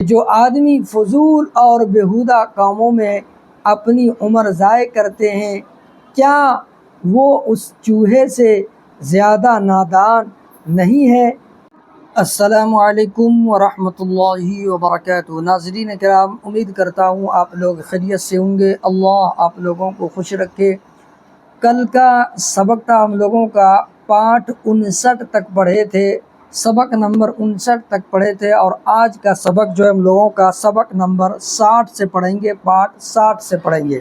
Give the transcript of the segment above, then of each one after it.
جو آدمی فضول اور بیہودہ کاموں میں اپنی عمر ضائع کرتے ہیں، کیا وہ اس چوہے سے زیادہ نادان نہیں ہے؟ السلام علیکم ورحمۃ اللہ وبرکاتہ۔ ناظرین کرام، امید کرتا ہوں آپ لوگ خیریت سے ہوں گے۔ اللہ آپ لوگوں کو خوش رکھے۔ کل کا سبق تھا ہم لوگوں کا پارٹ 59 تک پڑھے تھے، سبق نمبر 59 تک پڑھے تھے، اور آج کا سبق جو ہے ہم لوگوں کا سبق نمبر 60 سے پڑھیں گے، پارٹ 60 سے پڑھیں گے۔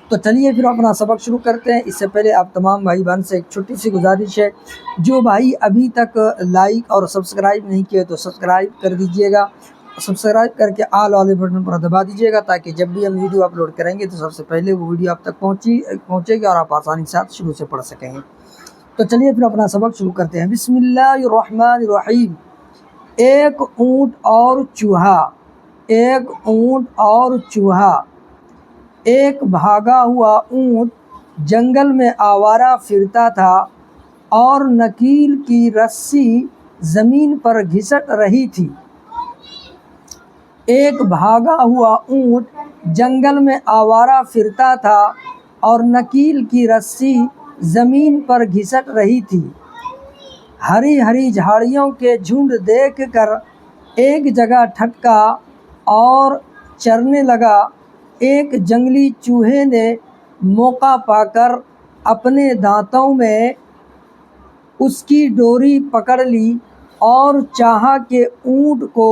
تو چلیے پھر اپنا سبق شروع کرتے ہیں۔ اس سے پہلے آپ تمام بھائی بہن سے ایک چھوٹی سی گزارش ہے، جو بھائی ابھی تک لائک اور سبسکرائب نہیں کیے تو سبسکرائب کر دیجئے گا، سبسکرائب کر کے آل والے بٹن پر دبا دیجئے گا، تاکہ جب بھی ہم ویڈیو اپلوڈ کریں گے تو سب سے پہلے وہ ویڈیو آپ تک پہنچے گی اور آپ آسانی سے شروع سے پڑھ سکیں گے۔ تو چلیے پھر اپنا سبق شروع کرتے ہیں۔ بسم اللہ الرحمن الرحیم۔ ایک اونٹ اور چوہا، ایک اونٹ اور چوہا۔ ایک بھاگا ہوا اونٹ جنگل میں آوارہ پھرتا تھا اور نکیل کی رسی زمین پر گھسٹ رہی تھی۔ ایک بھاگا ہوا اونٹ جنگل میں آوارہ پھرتا تھا اور نکیل کی رسی زمین پر گھسٹ رہی تھی۔ ہری ہری جھاڑیوں کے جھنڈ دیکھ کر ایک جگہ ٹھٹکا اور چرنے لگا۔ ایک جنگلی چوہے نے موقع پا کر اپنے دانتوں میں اس کی ڈوری پکڑ لی اور چاہا کہ اونٹ کو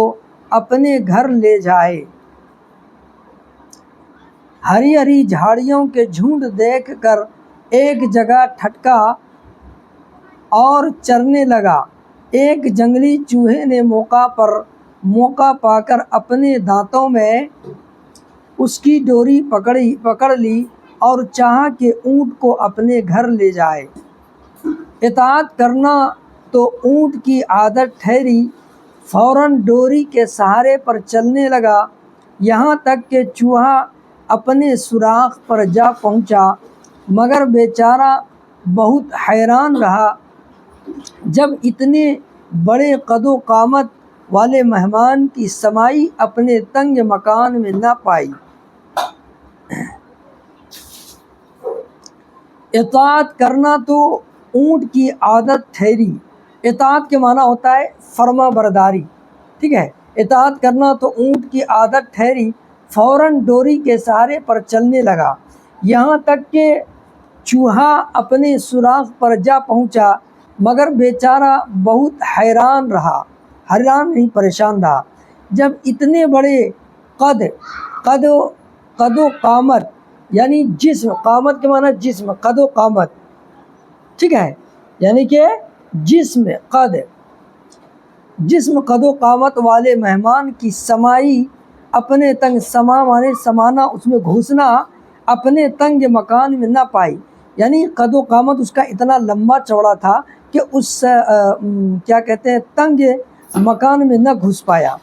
اپنے گھر لے جائے۔ ہری ہری جھاڑیوں کے جھنڈ دیکھ کر ایک جگہ ٹھٹکا اور چرنے لگا۔ ایک جنگلی چوہے نے موقع پا کر اپنے دانتوں میں اس کی ڈوری پکڑ لی اور چاہا کہ اونٹ کو اپنے گھر لے جائے۔ اطاعت کرنا تو اونٹ کی عادت ٹھہری، فوراً ڈوری کے سہارے پر چلنے لگا، یہاں تک کہ چوہا اپنے سوراخ پر جا پہنچا، مگر بیچارہ بہت حیران رہا جب اتنے بڑے قد و قامت والے مہمان کی سمائی اپنے تنگ مکان میں نہ پائی۔ اطاعت کرنا تو اونٹ کی عادت ٹھہری۔ اطاعت کے معنی ہوتا ہے فرما برداری، ٹھیک ہے۔ اطاعت کرنا تو اونٹ کی عادت ٹھہری، فوراً ڈوری کے سہارے پر چلنے لگا، یہاں تک کہ چوہا اپنے سوراخ پر جا پہنچا، مگر بیچارہ بہت حیران پریشان رہا جب اتنے بڑے قد و قامت، یعنی جسم، قامت کے معنی جسم، قد و قامت، ٹھیک ہے، یعنی کہ جسم قد و قامت والے مہمان کی سمائی اپنے تنگ، سما معنی سمانا، اس میں گھسنا، اپنے تنگ مکان میں نہ پائی، یعنی قد و قامت اس کا اتنا لمبا چوڑا تھا کہ اس تنگ مکان میں نہ گھس پایا،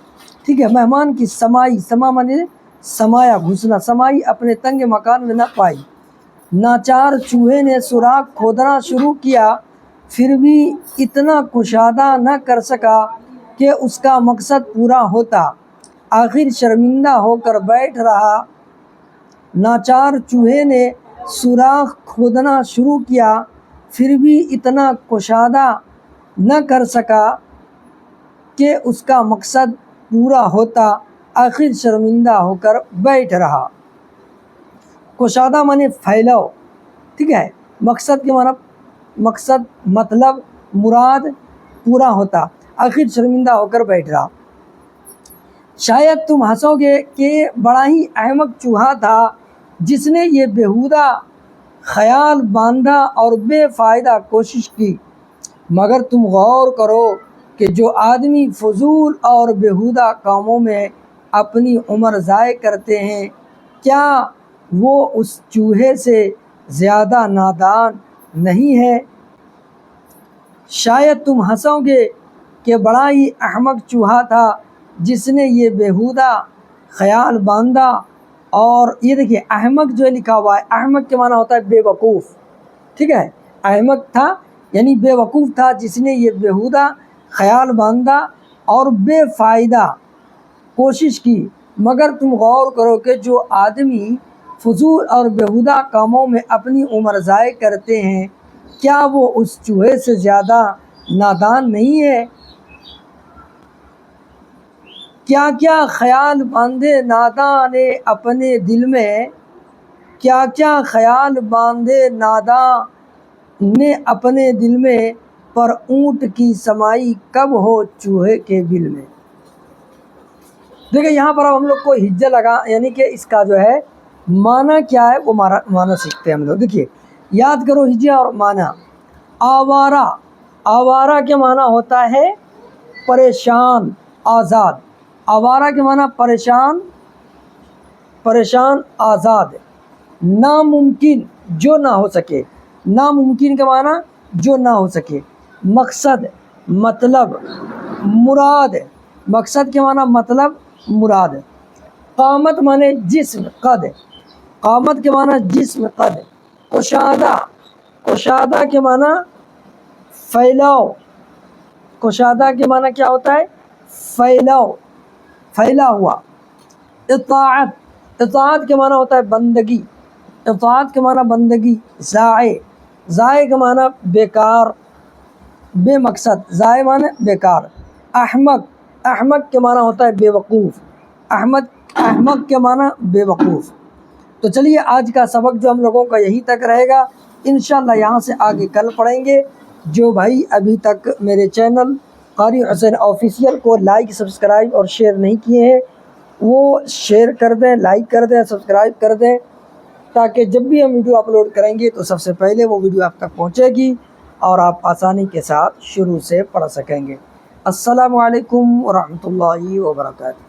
ٹھیک ہے۔ مہمان کی سمائی، سما معنی سمایا، گھسنا، سمائی اپنے تنگ مکان میں نہ پائی۔ ناچار چوہے نے سوراخ کھودنا شروع کیا، پھر بھی اتنا کشادہ نہ کر سکا کہ اس کا مقصد پورا ہوتا، آخر شرمندہ ہو کر بیٹھ رہا۔ ناچار چوہے نے سوراخ کھودنا شروع کیا، پھر بھی اتنا کشادہ نہ کر سکا کہ اس کا مقصد پورا ہوتا، آخر شرمندہ ہو کر بیٹھ رہا۔ کشادہ معنی پھیلاؤ، ٹھیک ہے، مقصد کے معنی مطلب مراد پورا ہوتا، آخر شرمندہ ہو کر بیٹھ رہا۔ شاید تم ہنسو گے کہ بڑا ہی احمق چوہا تھا جس نے یہ بیہودہ خیال باندھا اور بے فائدہ کوشش کی، مگر تم غور کرو کہ جو آدمی فضول اور بیہودہ کاموں میں اپنی عمر ضائع کرتے ہیں، کیا وہ اس چوہے سے زیادہ نادان نہیں ہے؟ شاید تم ہنسو گے کہ بڑا ہی احمق چوہا تھا جس نے یہ بیہودہ خیال باندھا، اور یہ دیکھیے احمق جو لکھا ہوا ہے، احمق کے معنی ہوتا ہے بے وقوف، ٹھیک ہے۔ احمق تھا یعنی بے وقوف تھا جس نے یہ بیہودہ خیال باندھا اور بے فائدہ کوشش کی، مگر تم غور کرو کہ جو آدمی فضول اور بیہودہ کاموں میں اپنی عمر ضائع کرتے ہیں کیا وہ اس چوہے سے زیادہ نادان نہیں ہے؟ کیا کیا خیال باندھے ناداں نے اپنے دل میں، کیا کیا خیال باندھے ناداں نے اپنے دل میں، پر اونٹ کی سمائی کب ہو چوہے کے بل میں۔ دیکھیں یہاں پر اب ہم لوگ کو ہجہ لگا، یعنی کہ اس کا جو ہے معنی کیا ہے وہ معنی سیکھتے ہیں ہم لوگ۔ دیکھیے یاد کرو ہجہ اور معنی۔ آوارہ، آوارہ کے معنی ہوتا ہے پریشان، آزاد۔ آوارہ کے معنی پریشان، پریشان، آزاد۔ ناممکن، جو نہ ہو سکے، ناممکن کے معنی جو نہ ہو سکے۔ مقصد، مطلب، مراد، مقصد کے معنی مطلب، مراد۔ قامت معنی جسم، قد، قامت کے معنی جسم، قد۔ کشادہ، کشادہ کے معنی پھیلاؤ، کشادہ کے معنی کیا ہوتا ہے؟ پھیلاؤ، پھیلا ہوا۔ اطاعت، اطاعت کے معنی ہوتا ہے بندگی، اطاعت کے معنی بندگی۔ ضائع، ضائع کے معنی بیکار، بے مقصد، ضائع معنی بیکار۔ احمق، احمق کے معنی ہوتا ہے بے وقوف، احمق کے معنی بے وقوف۔ تو چلیے آج کا سبق جو ہم لوگوں کا یہی تک رہے گا، انشاءاللہ یہاں سے آگے کل پڑھیں گے۔ جو بھائی ابھی تک میرے چینل قاری حسین آفیشیل کو لائک، سبسکرائب اور شیئر نہیں کیے ہیں وہ شیئر کر دیں، لائک کر دیں، سبسکرائب کر دیں، تاکہ جب بھی ہم ویڈیو اپلوڈ کریں گے تو سب سے پہلے وہ ویڈیو آپ تک پہنچے گی اور آپ آسانی کے ساتھ شروع سے پڑھ سکیں گے۔ السلام علیکم ورحمۃ اللہ وبرکاتہ۔